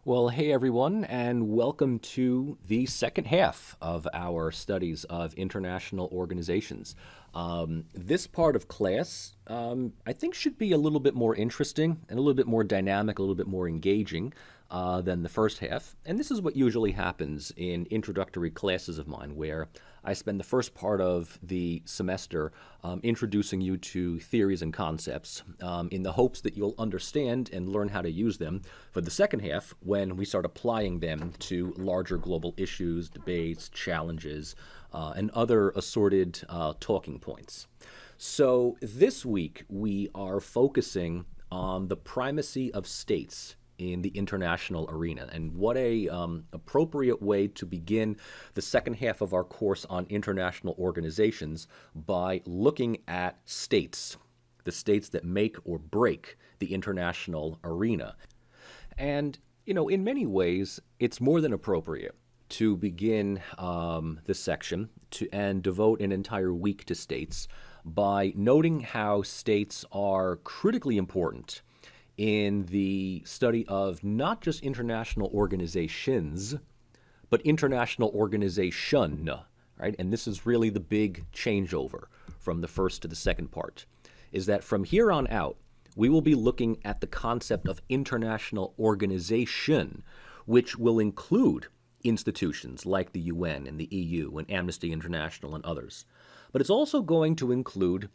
Well, hey everyone, and welcome to the second half of our studies of international organizations. This part of class, I think, should be a little bit more interesting and a little bit more dynamic, a little bit more engaging than the first half. And this is what usually happens in introductory classes of mine, where I spend the first part of the semester introducing you to theories and concepts in the hopes that you'll understand and learn how to use them for the second half when we start applying them to larger global issues, debates, challenges, and other assorted talking points. So this week we are focusing on the primacy of states in the international arena. And what a appropriate way to begin the second half of our course on international organizations by looking at states, the states that make or break the international arena. And, in many ways, it's more than appropriate to begin this section and devote an entire week to states by noting how states are critically important in the study of not just international organizations, but international organization, right? And this is really the big changeover from the first to the second part, is that from here on out, we will be looking at the concept of international organization, which will include institutions like the UN and the EU and Amnesty International and others. But it's also going to include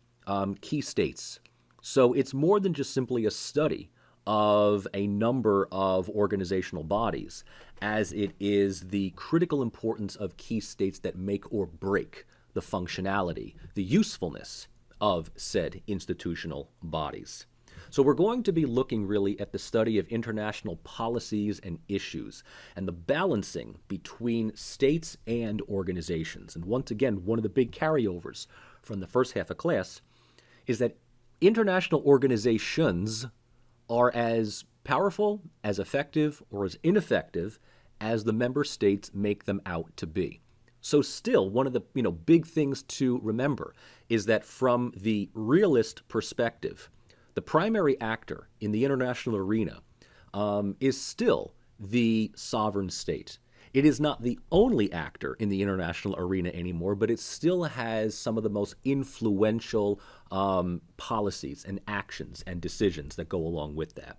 key states. So it's more than just simply a study of a number of organizational bodies, as it is the critical importance of key states that make or break the functionality, the usefulness of said institutional bodies. So we're going to be looking really at the study of international policies and issues and the balancing between states and organizations. And once again, one of the big carryovers from the first half of class is that international organizations are as powerful, as effective, or as ineffective as the member states make them out to be. So still, one of the big things to remember is that from the realist perspective, the primary actor in the international arena is still the sovereign state. It is not the only actor in the international arena anymore, but it still has some of the most influential policies and actions and decisions that go along with that.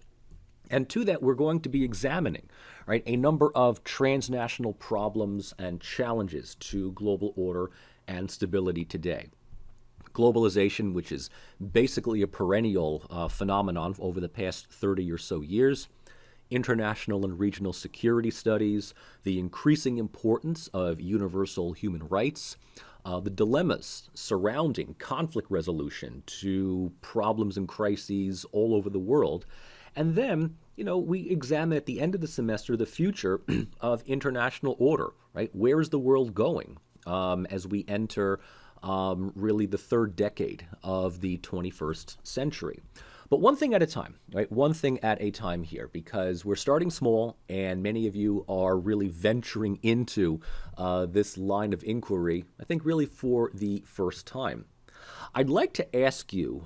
And to that, we're going to be examining, right, a number of transnational problems and challenges to global order and stability today. Globalization, which is basically a perennial phenomenon over the past 30 or so years, international and regional security studies, the increasing importance of universal human rights, the dilemmas surrounding conflict resolution to problems and crises all over the world. And then, we examine at the end of the semester the future of international order, right? Where is the world going as we enter really the third decade of the 21st century? But one thing at a time, right? One thing at a time here, because we're starting small and many of you are really venturing into this line of inquiry, I think really for the first time. I'd like to ask you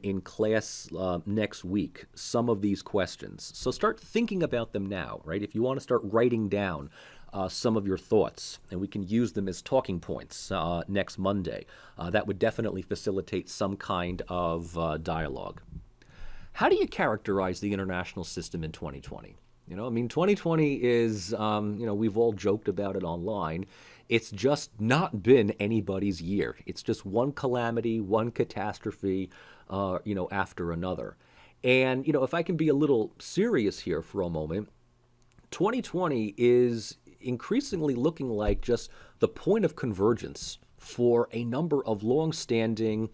in class next week some of these questions. So start thinking about them now, right? If you want to start writing down some of your thoughts, and we can use them as talking points next Monday, that would definitely facilitate some kind of dialogue. How do you characterize the international system in 2020? 2020 is, we've all joked about it online. It's just not been anybody's year. It's just one calamity, one catastrophe, after another. And, if I can be a little serious here for a moment, 2020 is increasingly looking like just the point of convergence for a number of long-standing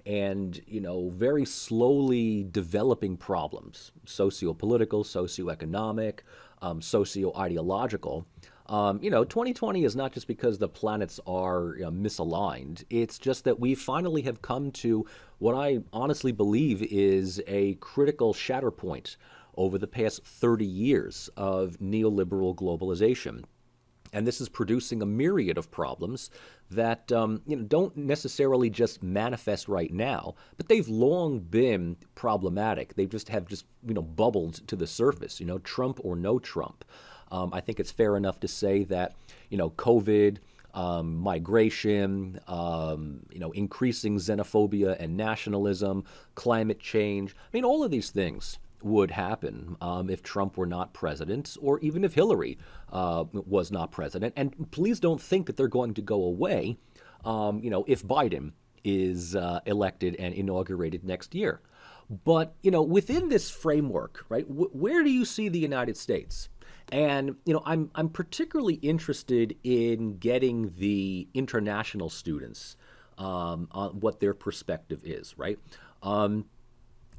and, very slowly developing problems, socio-political, socio-economic, socio-ideological. 2020 is not just because the planets are misaligned. It's just that we finally have come to what I honestly believe is a critical shatter point over the past 30 years of neoliberal globalization. And this is producing a myriad of problems that don't necessarily just manifest right now, but they've long been problematic. They just bubbled to the surface. Trump or no Trump. I think it's fair enough to say that COVID, migration, increasing xenophobia and nationalism, climate change. I mean, all of these things would happen if Trump were not president, or even if Hillary was not president. And please don't think that they're going to go away, if Biden is elected and inaugurated next year. But within this framework, right, where do you see the United States? And I'm particularly interested in getting the international students on what their perspective is, right?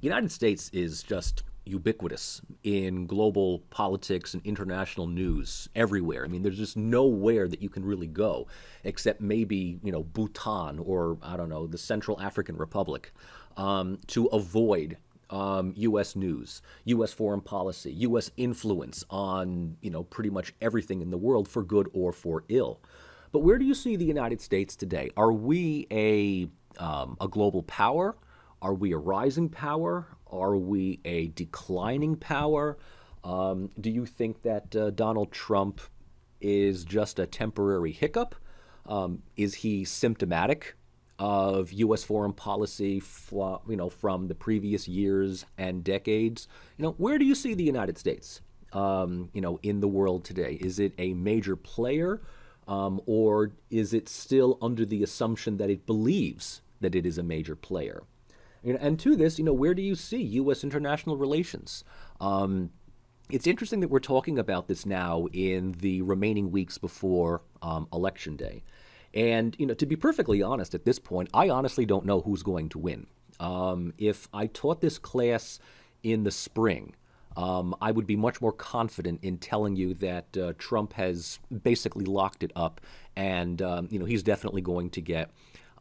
United States is just ubiquitous in global politics and international news everywhere. I mean, there's just nowhere that you can really go except maybe, Bhutan or, I don't know, the Central African Republic to avoid U.S. news, U.S. foreign policy, U.S. influence on, pretty much everything in the world for good or for ill. But where do you see the United States today? Are we a global power? Are we a rising power? Are we a declining power? Do you think that Donald Trump is just a temporary hiccup? Is he symptomatic of U.S. foreign policy, from the previous years and decades? Where do you see the United States, in the world today? Is it a major player, or is it still under the assumption that it believes that it is a major player? And to this, where do you see U.S. international relations? It's interesting that we're talking about this now in the remaining weeks before Election Day. And, to be perfectly honest at this point, I honestly don't know who's going to win. If I taught this class in the spring, I would be much more confident in telling you that Trump has basically locked it up and, he's definitely going to get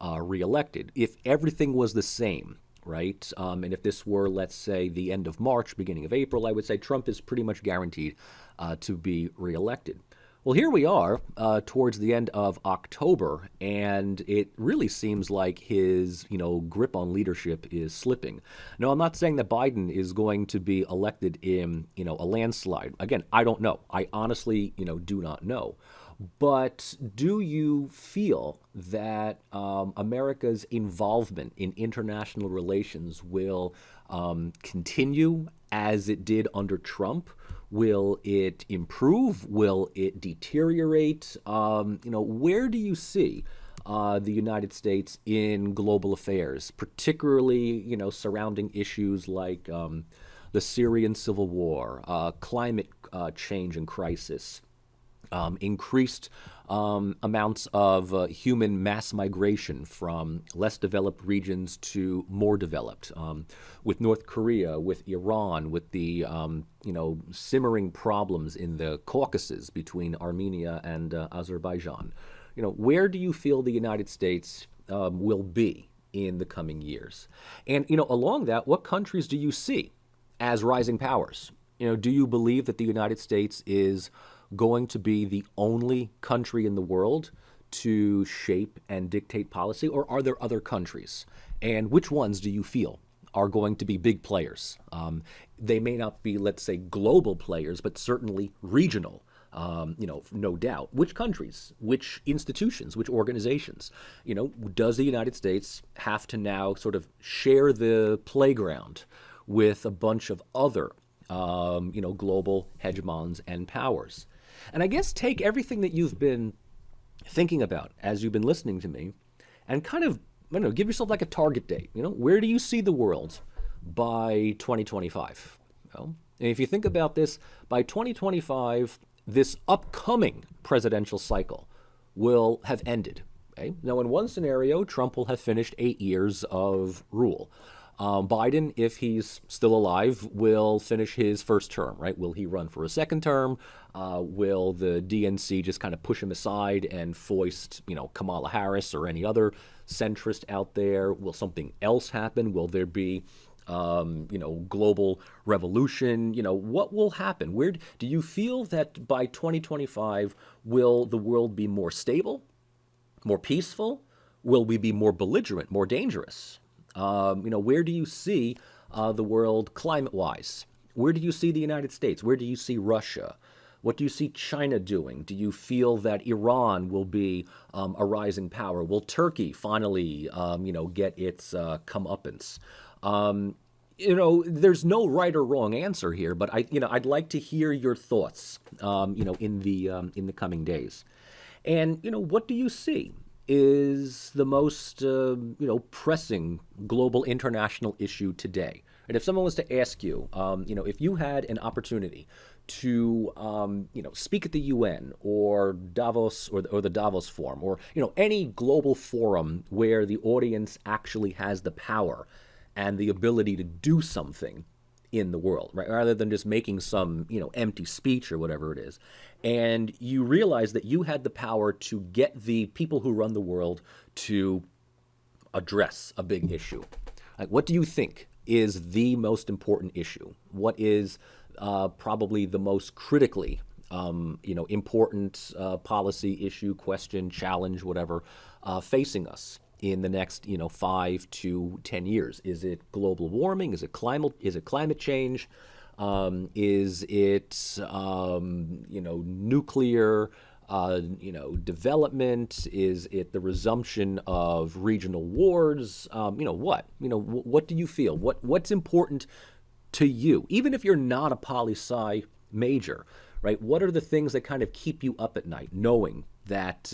reelected. If everything was the same, right? And if this were, let's say, the end of March, beginning of April, I would say Trump is pretty much guaranteed to be reelected. Well, here we are towards the end of October, and it really seems like his, grip on leadership is slipping. No, I'm not saying that Biden is going to be elected in, a landslide. Again, I don't know. I honestly, do not know. But do you feel that America's involvement in international relations will continue as it did under Trump? Will it improve? Will it deteriorate? Where do you see the United States in global affairs, particularly, surrounding issues like the Syrian civil war, climate change and crisis, increased amounts of human mass migration from less developed regions to more developed, with North Korea, with Iran, with the simmering problems in the Caucasus between Armenia and Azerbaijan. Where do you feel the United States will be in the coming years? And along that, what countries do you see as rising powers? Do you believe that the United States is going to be the only country in the world to shape and dictate policy, or are there other countries? And which ones do you feel are going to be big players? They may not be, let's say, global players, but certainly regional, no doubt. Which countries, which institutions, which organizations? Does the United States have to now sort of share the playground with a bunch of other, global hegemons and powers? And I guess take everything that you've been thinking about as you've been listening to me and kind of, give yourself like a target date. Where do you see the world by 2025? And if you think about this, by 2025, this upcoming presidential cycle will have ended. Okay? Now, in one scenario, Trump will have finished 8 years of rule. Biden, if he's still alive, will finish his first term, right? Will he run for a second term? Will the DNC just kind of push him aside and foist, Kamala Harris or any other centrist out there? Will something else happen? Will there be global revolution? What will happen? Where do you feel that by 2025, will the world be more stable, more peaceful? Will we be more belligerent, more dangerous? Where do you see the world climate-wise? Where do you see the United States? Where do you see Russia? What do you see China doing? Do you feel that Iran will be a rising power? Will Turkey finally, get its comeuppance? There's no right or wrong answer here, but I'd like to hear your thoughts, in the coming days. And what do you see is the most pressing global international issue today? And if someone was to ask you, if you had an opportunity to speak at the UN or Davos or the Davos Forum or any global forum where the audience actually has the power and the ability to do something in the world, right? Rather than just making some, empty speech or whatever it is. And you realize that you had the power to get the people who run the world to address a big issue. Like, what do you think is the most important issue? What is probably the most critically, important policy issue, question, challenge, whatever, facing us in the next, 5 to 10 years? Is it global warming? Is it climate? Is it climate change? Is it, nuclear, development? Is it the resumption of regional wars? What? What do you feel? What's important to you? Even if you're not a poli-sci major, right? What are the things that kind of keep you up at night, knowing that,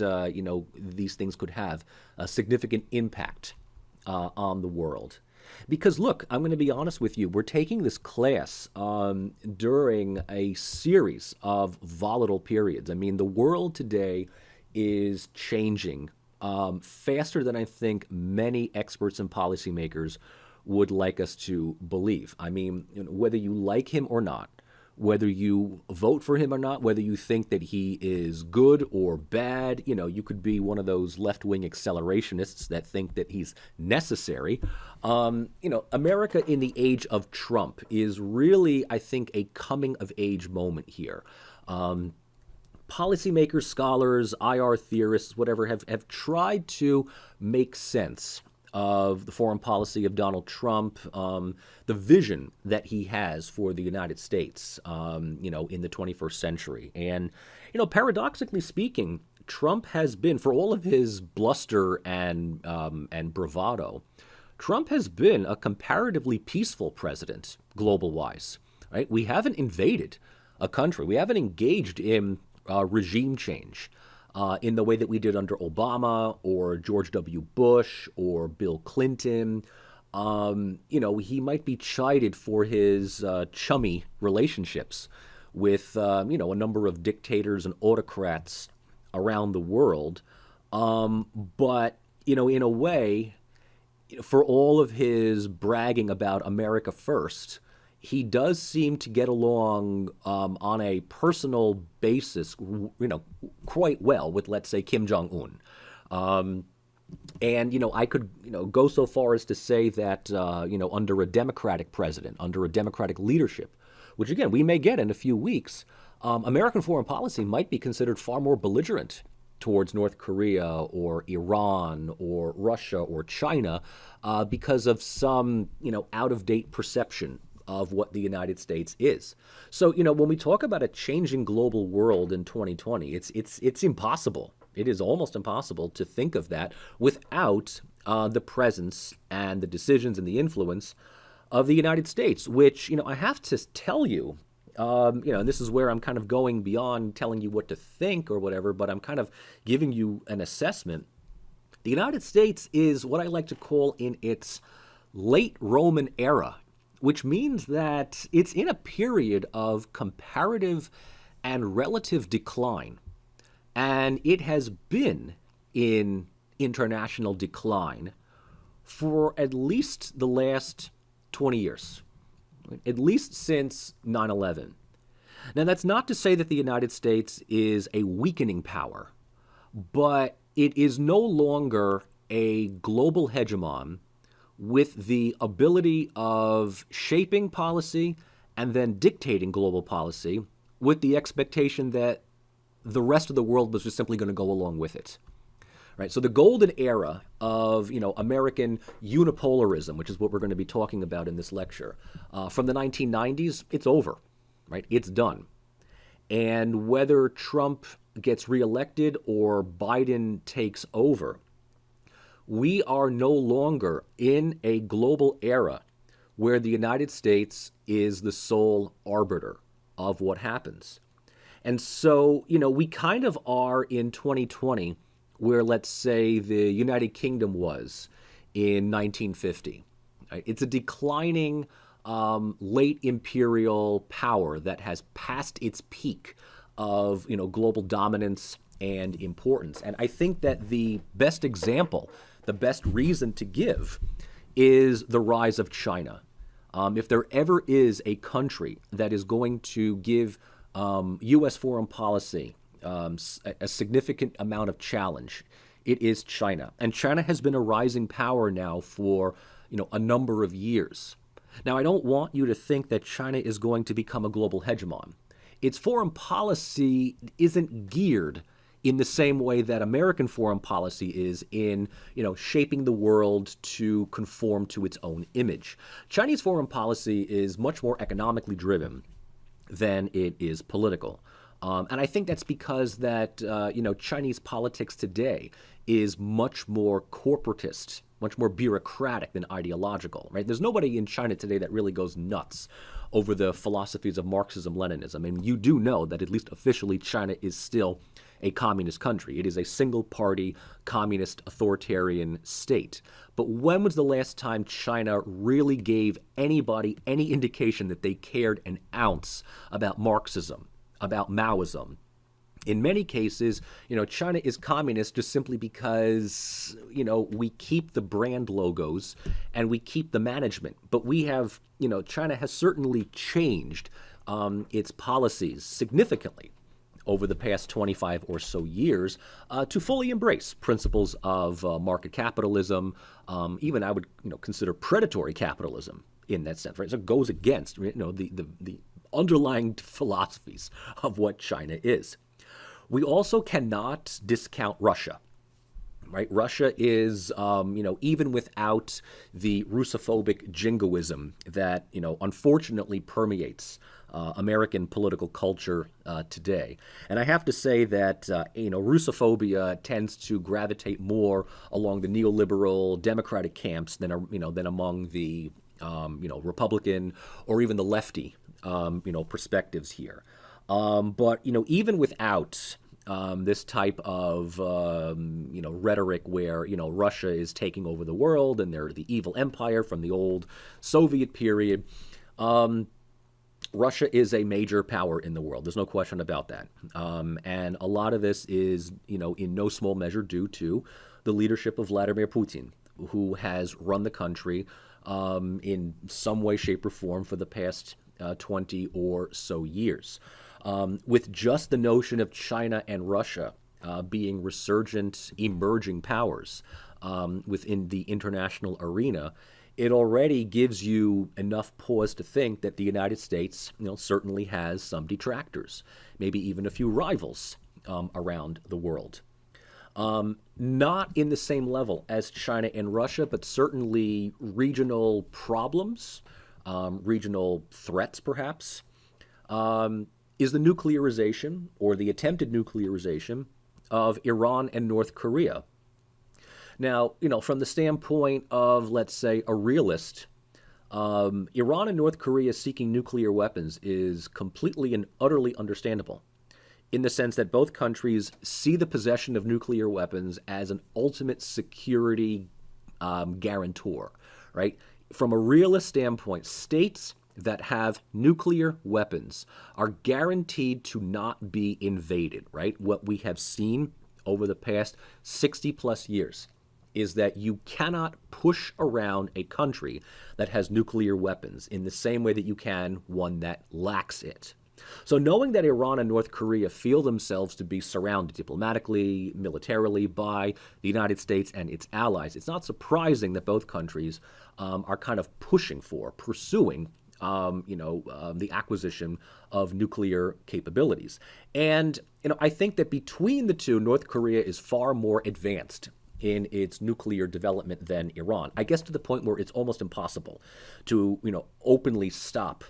these things could have a significant impact on the world? Because look, I'm going to be honest with you. We're taking this class during a series of volatile periods. I mean, the world today is changing faster than I think many experts and policymakers would like us to believe. I mean, whether you like him or not, whether you vote for him or not, whether you think that he is good or bad, you could be one of those left-wing accelerationists that think that he's necessary. America in the age of Trump is really, I think, a coming-of-age moment here. Policymakers, scholars, IR theorists, whatever, have tried to make sense of the foreign policy of Donald Trump, the vision that he has for the United States, in the 21st century. And, paradoxically speaking, Trump has been, for all of his bluster and bravado, Trump has been a comparatively peaceful president, global-wise, right? We haven't invaded a country. We haven't engaged in regime change in the way that we did under Obama or George W. Bush or Bill Clinton. He might be chided for his chummy relationships with, a number of dictators and autocrats around the world. But, in a way, for all of his bragging about America first, he does seem to get along on a personal basis, quite well with, let's say, Kim Jong-un. And, I could, go so far as to say that, under a Democratic president, under a Democratic leadership, which, again, we may get in a few weeks, American foreign policy might be considered far more belligerent towards North Korea or Iran or Russia or China because of some, out-of-date perception of what the United States is. So, when we talk about a changing global world in 2020, it's impossible. It is almost impossible to think of that without the presence and the decisions and the influence of the United States, which, I have to tell you, and this is where I'm kind of going beyond telling you what to think or whatever, but I'm kind of giving you an assessment. The United States is what I like to call in its late Roman era, which means that it's in a period of comparative and relative decline. And it has been in international decline for at least the last 20 years, at least since 9/11. Now, that's not to say that the United States is a weakening power, but it is no longer a global hegemon with the ability of shaping policy and then dictating global policy with the expectation that the rest of the world was just simply going to go along with it. Right? So the golden era of American unipolarism, which is what we're going to be talking about in this lecture, from the 1990s, it's over. Right? It's done. And whether Trump gets reelected or Biden takes over, we are no longer in a global era where the United States is the sole arbiter of what happens. And so, we kind of are in 2020 where, let's say, the United Kingdom was in 1950. Right? It's a declining late imperial power that has passed its peak of global dominance and importance. And I think that the best example, the best reason to give, is the rise of China. If there ever is a country that is going to give U.S. foreign policy a significant amount of challenge, it is China. And China has been a rising power now for a number of years. Now, I don't want you to think that China is going to become a global hegemon. Its foreign policy isn't geared in the same way that American foreign policy is in, shaping the world to conform to its own image. Chinese foreign policy is much more economically driven than it is political. And I think that's because that, Chinese politics today is much more corporatist, much more bureaucratic than ideological, right? There's nobody in China today that really goes nuts over the philosophies of Marxism-Leninism. And you do know that at least officially China is still a communist country. It is a single-party communist authoritarian state. But when was the last time China really gave anybody any indication that they cared an ounce about Marxism, about Maoism? In many cases, China is communist just simply because, we keep the brand logos and we keep the management. But we have, China has certainly changed its policies significantly over the past 25 or so years to fully embrace principles of market capitalism, even I would consider predatory capitalism in that sense, right? So it goes against the underlying philosophies of what China is. We also cannot discount Russia. Right? Russia is, even without the Russophobic jingoism that, unfortunately permeates American political culture today. And I have to say that, Russophobia tends to gravitate more along the neoliberal Democratic camps than among the, Republican or even the lefty, perspectives here. But even without this type of rhetoric where Russia is taking over the world and they're the evil empire from the old Soviet period, Russia is a major power in the world. There's no question about that. And a lot of this is in no small measure due to the leadership of Vladimir Putin, who has run the country in some way, shape, or form for the past 20 or so years. With just the notion of China and Russia being resurgent, emerging powers within the international arena, it already gives you enough pause to think that the United States, certainly has some detractors, maybe even a few rivals around the world. Not in the same level as China and Russia, but certainly regional problems, regional threats perhaps, is the nuclearization or the attempted nuclearization of Iran and North Korea. Now, from the standpoint of, let's say, a realist, Iran and North Korea seeking nuclear weapons is completely and utterly understandable in the sense that both countries see the possession of nuclear weapons as an ultimate security guarantor, right? From a realist standpoint, states that have nuclear weapons are guaranteed to not be invaded, right? What we have seen over the past 60 plus years is that you cannot push around a country that has nuclear weapons in the same way that you can one that lacks it. So knowing that Iran and North Korea feel themselves to be surrounded diplomatically, militarily by the United States and its allies, it's not surprising that both countries are kind of pursuing the acquisition of nuclear capabilities. And, I think that between the two, North Korea is far more advanced in its nuclear development than Iran. I guess to the point where it's almost impossible to, openly stop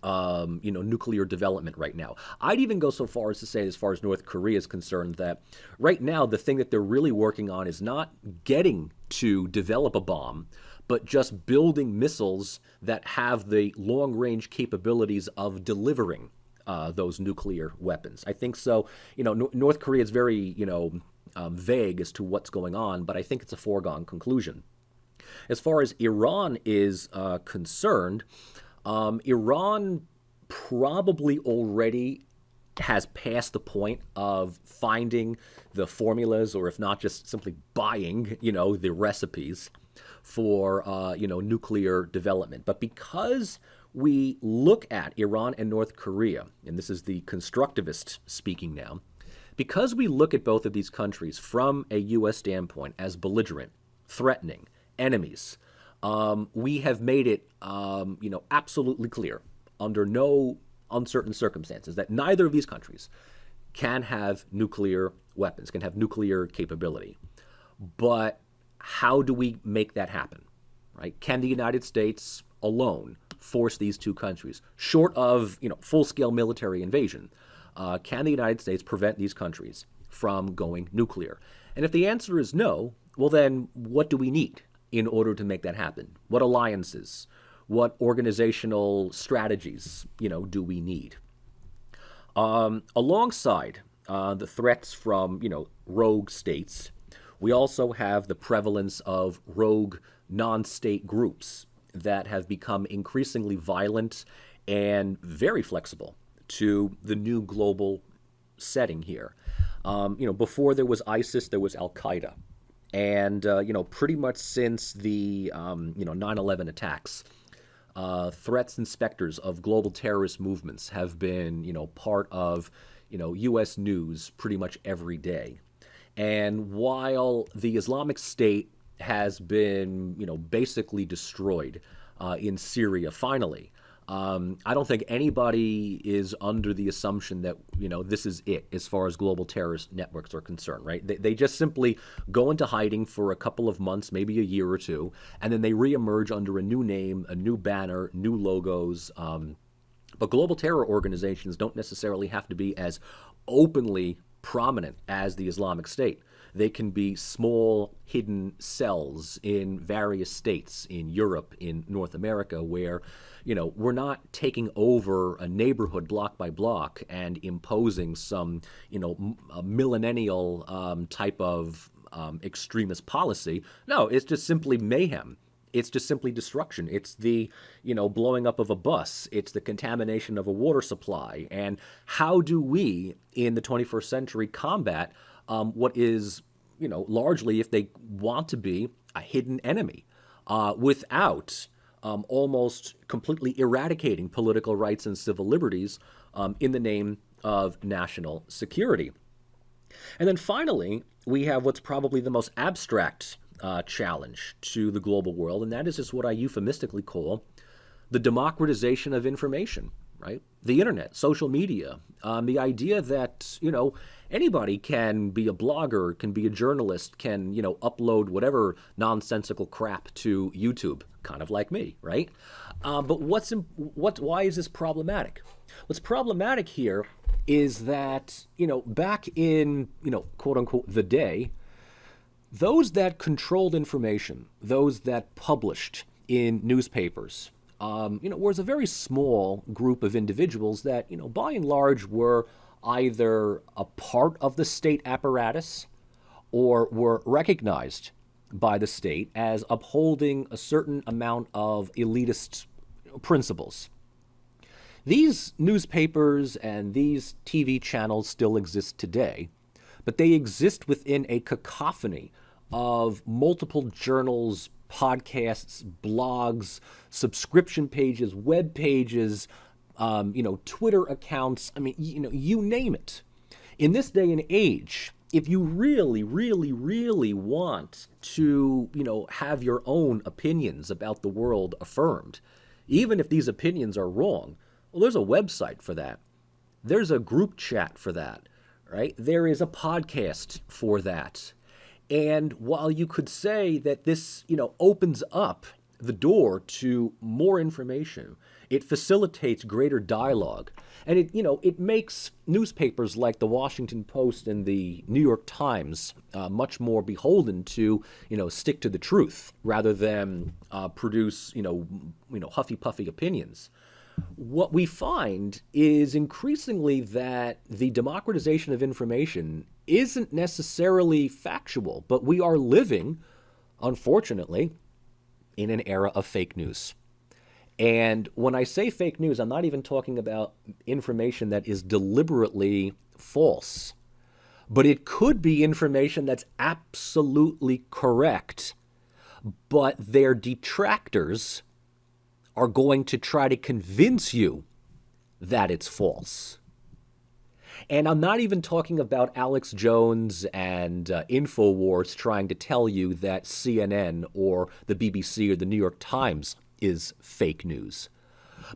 nuclear development right now. I'd even go so far as to say, as far as North Korea is concerned, that right now the thing that they're really working on is not getting to develop a bomb, but just building missiles that have the long-range capabilities of delivering those nuclear weapons. I think so. North Korea is very, vague as to what's going on, but I think it's a foregone conclusion. As far as Iran is concerned, Iran probably already has passed the point of finding the formulas, or if not, just simply buying, the recipes for, nuclear development. But because we look at Iran and North Korea, and this is the constructivist speaking now, because we look at both of these countries from a U.S. standpoint as belligerent, threatening, enemies, we have made it, absolutely clear under no uncertain circumstances that neither of these countries can have nuclear weapons, can have nuclear capability. But how do we make that happen, right? Can the United States alone force these two countries, short of, full-scale military invasion? Can the United States prevent these countries from going nuclear? And if the answer is no, well then what do we need in order to make that happen? What alliances, what organizational strategies, do we need? Alongside the threats from, rogue states, we also have the prevalence of rogue non-state groups that have become increasingly violent and very flexible to the new global setting here. Before there was ISIS, there was Al-Qaeda. And, pretty much since the, 9/11 attacks, threats and specters of global terrorist movements have been, part of, U.S. news pretty much every day. And while the Islamic State has been, basically destroyed in Syria, finally, I don't think anybody is under the assumption that, this is it as far as global terrorist networks are concerned, right? They just simply go into hiding for a couple of months, maybe a year or two, and then they reemerge under a new name, a new banner, new logos. But global terror organizations don't necessarily have to be as openly prominent as the Islamic State. They can be small, hidden cells in various states in Europe, in North America, where, we're not taking over a neighborhood block by block and imposing some, millennial type of extremist policy. No, it's just simply mayhem. It's just simply destruction. It's the, blowing up of a bus. It's the contamination of a water supply. And how do we, in the 21st century, combat what is, largely, if they want to be, a hidden enemy without almost completely eradicating political rights and civil liberties in the name of national security? And then finally, we have what's probably the most abstract challenge to the global world, and that is just what I euphemistically call the democratization of information, right? The internet, social media, the idea that, anybody can be a blogger, can be a journalist, can, upload whatever nonsensical crap to YouTube, kind of like me, right? But why is this problematic? What's problematic here is that, back in, quote unquote, the day, those that controlled information, those that published in newspapers, was a very small group of individuals that, by and large were either a part of the state apparatus or were recognized by the state as upholding a certain amount of elitist principles. These newspapers and these TV channels still exist today, but they exist within a cacophony of multiple journals, podcasts, blogs, subscription pages, web pages, Twitter accounts. I mean, you name it. In this day and age, if you really, really, really want to, have your own opinions about the world affirmed, even if these opinions are wrong, well, there's a website for that. There's a group chat for that, right? There is a podcast for that. And while you could say that this, opens up the door to more information, it facilitates greater dialogue. And it makes newspapers like the Washington Post and the New York Times much more beholden to, stick to the truth rather than produce, huffy puffy opinions. What we find is increasingly that the democratization of information isn't necessarily factual, but we are living, unfortunately, in an era of fake news. And when I say fake news, I'm not even talking about information that is deliberately false, but it could be information that's absolutely correct, but their detractors are going to try to convince you that it's false. And I'm not even talking about Alex Jones and InfoWars trying to tell you that CNN or the BBC or the New York Times is fake news.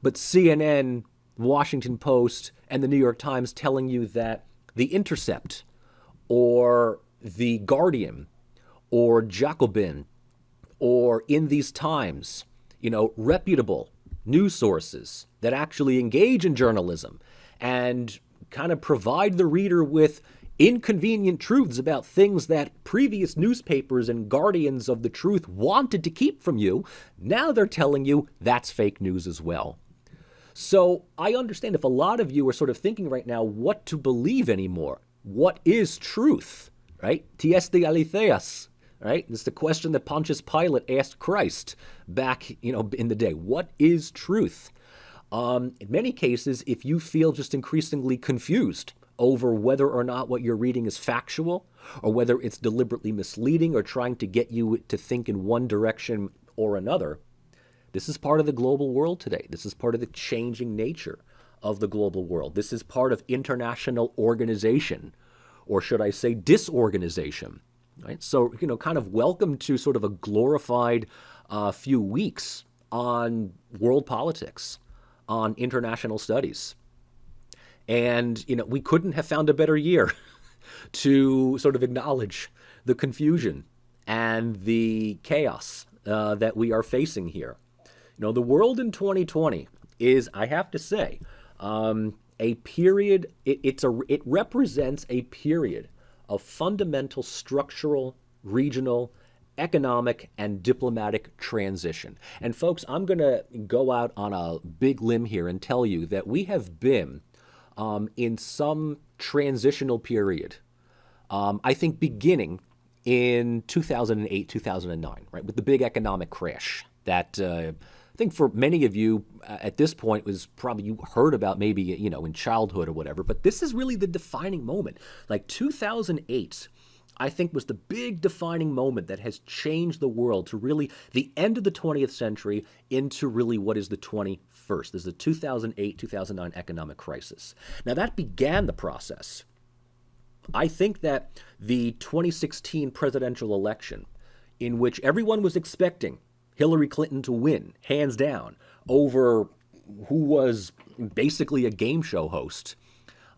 But CNN, Washington Post, and the New York Times telling you that The Intercept or The Guardian or Jacobin or In These Times, reputable news sources that actually engage in journalism and kind of provide the reader with inconvenient truths about things that previous newspapers and guardians of the truth wanted to keep from you. Now they're telling you that's fake news as well. So I understand if a lot of you are sort of thinking right now what to believe anymore. What is truth, right? Ties de aletheas, right? It's the question that Pontius Pilate asked Christ back, in the day. What is truth? In many cases, if you feel just increasingly confused over whether or not what you're reading is factual or whether it's deliberately misleading or trying to get you to think in one direction or another, this is part of the global world today. This is part of the changing nature of the global world. This is part of international organization, or should I say disorganization, right? So, kind of welcome to sort of a glorified few weeks on world politics, on international studies. And, we couldn't have found a better year to sort of acknowledge the confusion and the chaos that we are facing here. The world in 2020 is, I have to say, a period, it represents a period of fundamental structural, regional, economic, and diplomatic transition. And folks, I'm going to go out on a big limb here and tell you that we have been in some transitional period, I think beginning in 2008, 2009, right, with the big economic crash that I think for many of you at this point was probably you heard about maybe, in childhood or whatever, but this is really the defining moment. Like 2008, I think was the big defining moment that has changed the world to really the end of the 20th century into really what is the 21st. There's the 2008, 2009 economic crisis. Now that began the process. I think that the 2016 presidential election, in which everyone was expecting Hillary Clinton to win, hands down, over who was basically a game show host.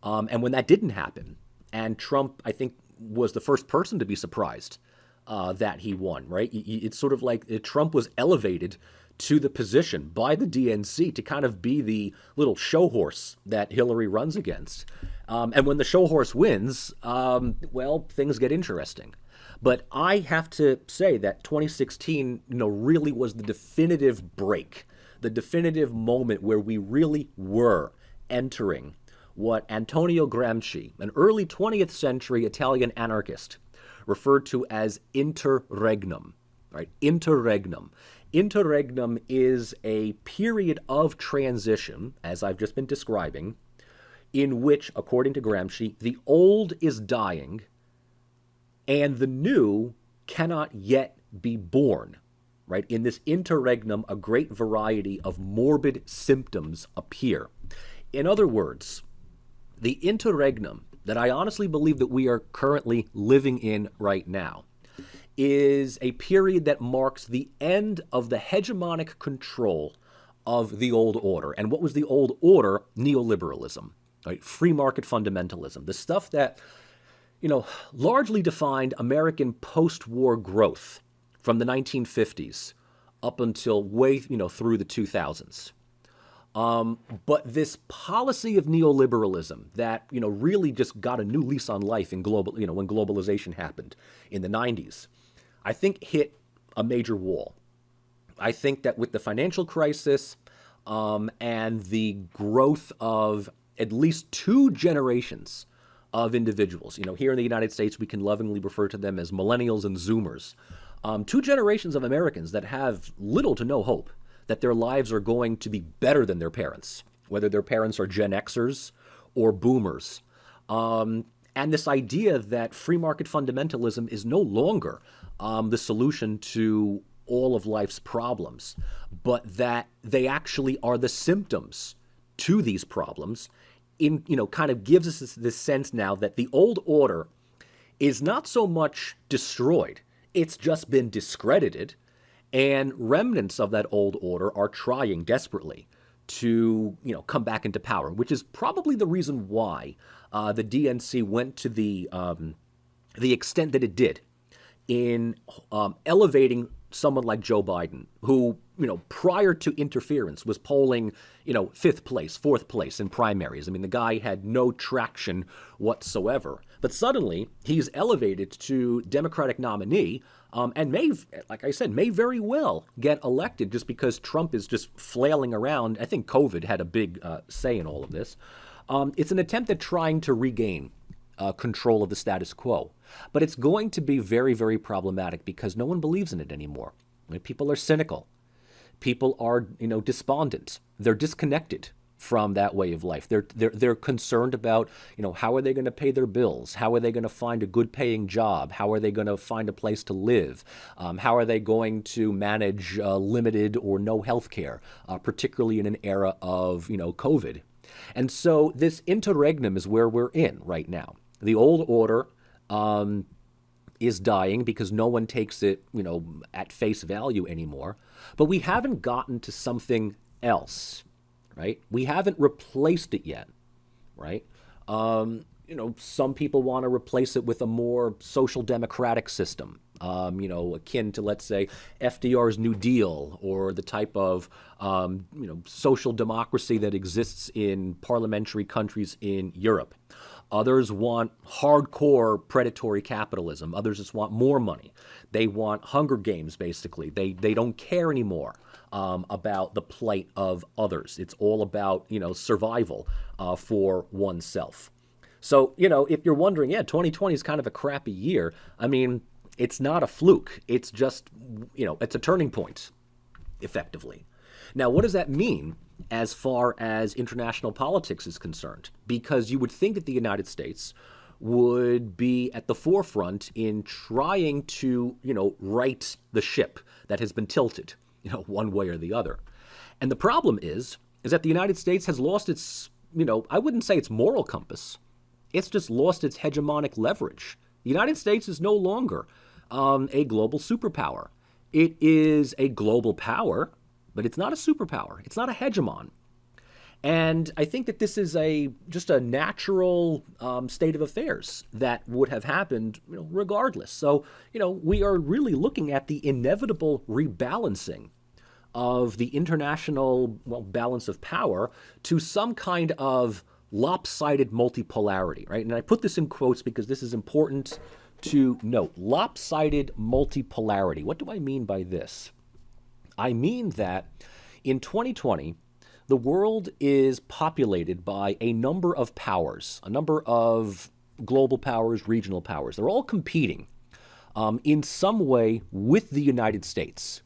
And when that didn't happen, and Trump, I think, was the first person to be surprised that he won, right? It's sort of like Trump was elevated to the position by the DNC to kind of be the little show horse that Hillary runs against. And when the show horse wins, things get interesting. But I have to say that 2016, really was the definitive break, the definitive moment where we really were entering what Antonio Gramsci, an early 20th century Italian anarchist, referred to as interregnum, right? Interregnum. Interregnum is a period of transition, as I've just been describing, in which, according to Gramsci, the old is dying and the new cannot yet be born, right? In this interregnum, a great variety of morbid symptoms appear. In other words, the interregnum that I honestly believe that we are currently living in right now is a period that marks the end of the hegemonic control of the old order. And what was the old order? Neoliberalism, right? Free market fundamentalism, the stuff that, largely defined American post-war growth from the 1950s up until way, through the 2000s. But this policy of neoliberalism that, really just got a new lease on life in when globalization happened in the 90s, I think hit a major wall. I think that with the financial crisis and the growth of at least two generations of individuals, here in the United States, we can lovingly refer to them as millennials and Zoomers, two generations of Americans that have little to no hope that their lives are going to be better than their parents, whether their parents are Gen Xers or Boomers. And this idea that free market fundamentalism is no longer the solution to all of life's problems, but that they actually are the symptoms to these problems, kind of gives us this sense now that the old order is not so much destroyed, it's just been discredited, and remnants of that old order are trying desperately to, come back into power, which is probably the reason why the DNC went to the extent that it did in elevating someone like Joe Biden, who, prior to interference was polling, fifth place, fourth place in primaries. I mean, the guy had no traction whatsoever. But suddenly he's elevated to Democratic nominee and may, like I said, may very well get elected just because Trump is just flailing around. I think COVID had a big say in all of this. It's an attempt at trying to regain control of the status quo. But it's going to be very, very problematic because no one believes in it anymore. I mean, people are cynical. People are, despondent. They're disconnected from that way of life. They're concerned about, how are they going to pay their bills? How are they going to find a good paying job? How are they going to find a place to live? How are they going to manage limited or no health care, particularly in an era of, COVID? And so this interregnum is where we're in right now. The old order is dying because no one takes it, at face value anymore. But we haven't gotten to something else, right? We haven't replaced it yet, right? Some people want to replace it with a more social democratic system, akin to, let's say, FDR's New Deal or the type of, social democracy that exists in parliamentary countries in Europe. Others want hardcore predatory capitalism. Others just want more money. They want Hunger Games, basically. They don't care anymore about the plight of others. It's all about, survival for oneself. So, if you're wondering, 2020 is kind of a crappy year. I mean, it's not a fluke. It's just, it's a turning point, effectively. Now, what does that mean as far as international politics is concerned? Because you would think that the United States would be at the forefront in trying to, right the ship that has been tilted, one way or the other. And the problem is that the United States has lost its, I wouldn't say its moral compass. It's just lost its hegemonic leverage. The United States is no longer a global superpower. It is a global power, but it's not a superpower. It's not a hegemon. And I think that this is just a natural state of affairs that would have happened, regardless. So, we are really looking at the inevitable rebalancing of the international balance of power to some kind of lopsided multipolarity, right? And I put this in quotes because this is important to note. Lopsided multipolarity. What do I mean by this? I mean that in 2020, the world is populated by a number of powers, a number of global powers, regional powers. They're all competing in some way with the United States,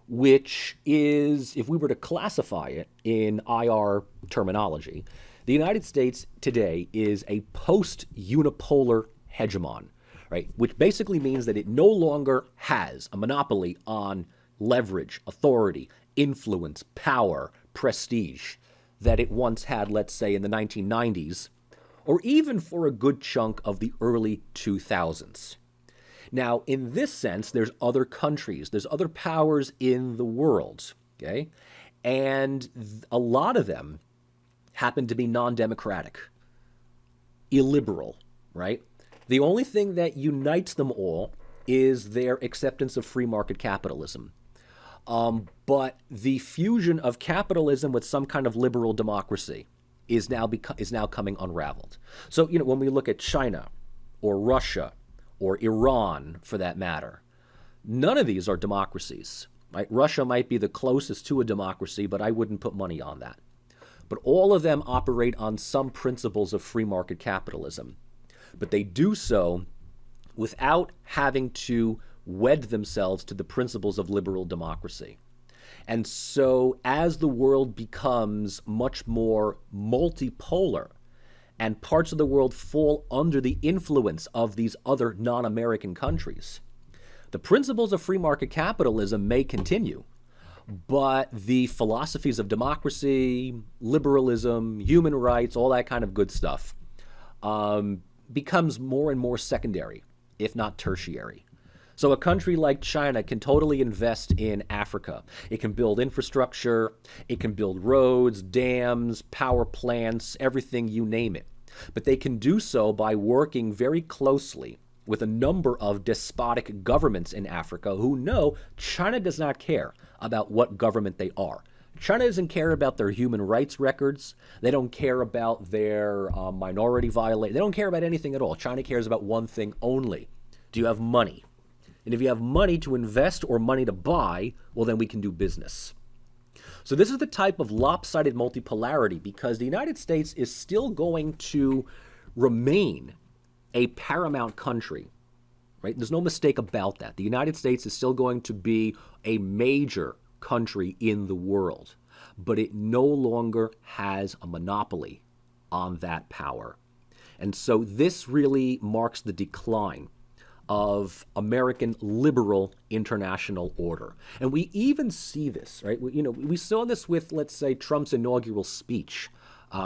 which is, if we were to classify it in IR terminology, the United States today is a post-unipolar hegemon, right? Which basically means that it no longer has a monopoly on leverage, authority, influence, power, prestige. that it once had, let's say, in the 1990s, or even for a good chunk of the early 2000s. Now, in this sense, there's other countries, there's other powers in the world, okay? And a lot of them happen to be non-democratic, illiberal, right? The only thing that unites them all is their acceptance of free market capitalism. But the fusion of capitalism with some kind of liberal democracy is now coming unraveled. So, when we look at China or Russia or Iran, for that matter, none of these are democracies. Right? Russia might be the closest to a democracy, but I wouldn't put money on that. But all of them operate on some principles of free market capitalism. But they do so without having to wed themselves to the principles of liberal democracy. And so as the world becomes much more multipolar and parts of the world fall under the influence of these other non-American countries, the principles of free market capitalism may continue, but the philosophies of democracy, liberalism, human rights, all that kind of good stuff becomes more and more secondary, if not tertiary. So a country like China can totally invest in Africa. It can build infrastructure, it can build roads, dams, power plants, everything, you name it. But they can do so by working very closely with a number of despotic governments in Africa who know China does not care about what government they are. China doesn't care about their human rights records. They don't care about their minority violation. They don't care about anything at all. China cares about one thing only. Do you have money? And if you have money to invest or money to buy, well, then we can do business. So this is the type of lopsided multipolarity because the United States is still going to remain a paramount country, right? There's no mistake about that. The United States is still going to be a major country in the world, but it no longer has a monopoly on that power. And so this really marks the decline of American liberal international order. And we even see this, right? We saw this with, let's say, Trump's inaugural speech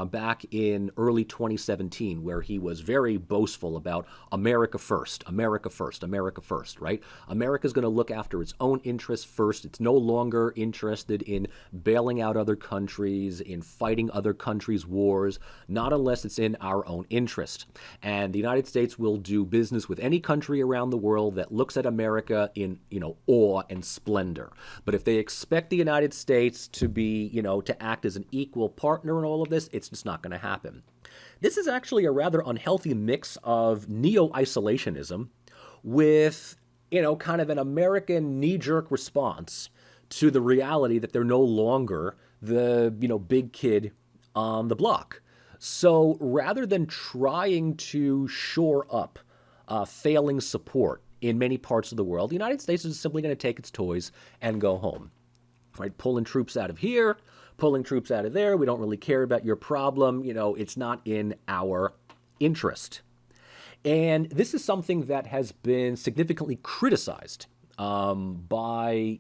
back in early 2017, where he was very boastful about America first, America first, America first, right? America's going to look after its own interests first. It's no longer interested in bailing out other countries, in fighting other countries' wars, not unless it's in our own interest. And the United States will do business with any country around the world that looks at America in, awe and splendor. But if they expect the United States to be, to act as an equal partner in all of this, it's just not going to happen. This is actually a rather unhealthy mix of neo-isolationism with, kind of an American knee-jerk response to the reality that they're no longer the, big kid on the block. So rather than trying to shore up failing support in many parts of the world, the United States is simply going to take its toys and go home. Right? Pulling troops out of here, pulling troops out of there. We don't really care about your problem. It's not in our interest. And this is something that has been significantly criticized by,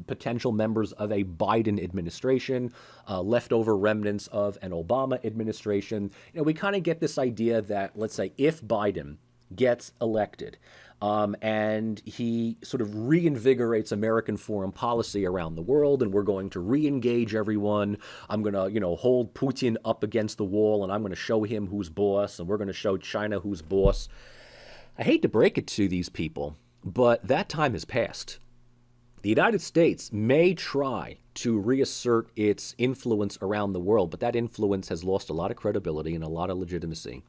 potential members of a Biden administration, leftover remnants of an Obama administration. We kind of get this idea that, let's say, if Biden gets elected, and he sort of reinvigorates American foreign policy around the world, and we're going to re-engage everyone. I'm going to, hold Putin up against the wall, and I'm going to show him who's boss, and we're going to show China who's boss. I hate to break it to these people, but that time has passed. The United States may try to reassert its influence around the world, but that influence has lost a lot of credibility and a lot of legitimacy.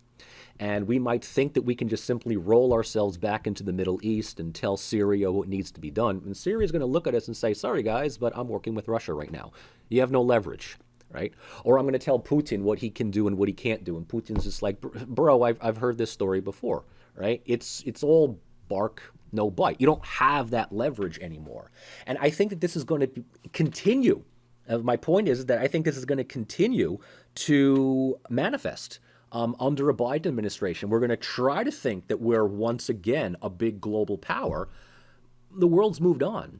And we might think that we can just simply roll ourselves back into the Middle East and tell Syria what needs to be done. And Syria is going to look at us and say, sorry, guys, but I'm working with Russia right now. You have no leverage, right? Or I'm going to tell Putin what he can do and what he can't do. And Putin's just like, bro, I've heard this story before, right? It's all bark, no bite. You don't have that leverage anymore. And I think that this is going to continue. My point is that I think this is going to continue to manifest under a Biden administration. We're going to try to think that we're once again a big global power. The world's moved on.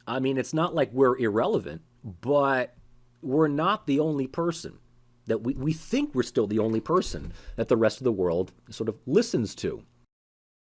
I mean, it's not like we're irrelevant, but we're not the only person, that we think we're still the only person that the rest of the world sort of listens to.